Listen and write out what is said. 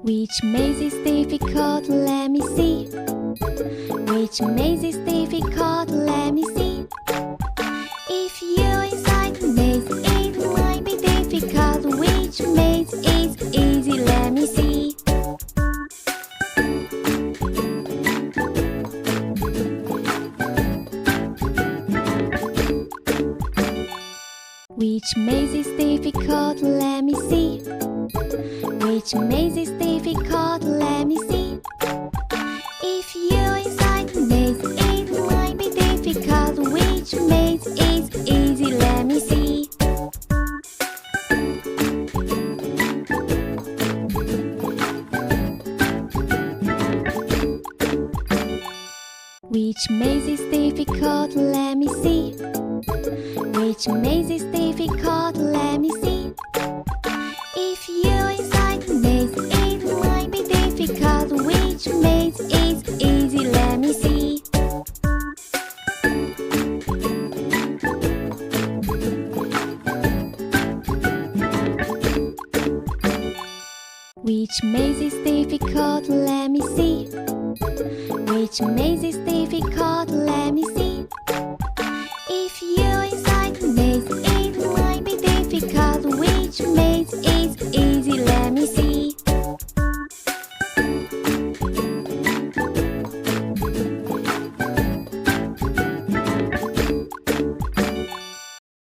Which maze is difficult? Let me see. Which maze is difficult? Let me see. If you're inside the maze, it might be difficult. Which maze is easy? Let me see. Which maze is difficult? Let me see. Which maze is difficult? Let me see. If you're inside the maze, it might be difficult. Which maze is easy? Let me see. Which maze is difficult? Let me see. Which maze is difficult? Let me see. If you're inside the maze, it might be difficult. Which maze is easy? Let me see. Which maze is difficult? Let me see. Which maze is difficult? Let me see. If you're inside the maze, it might be difficult. Which maze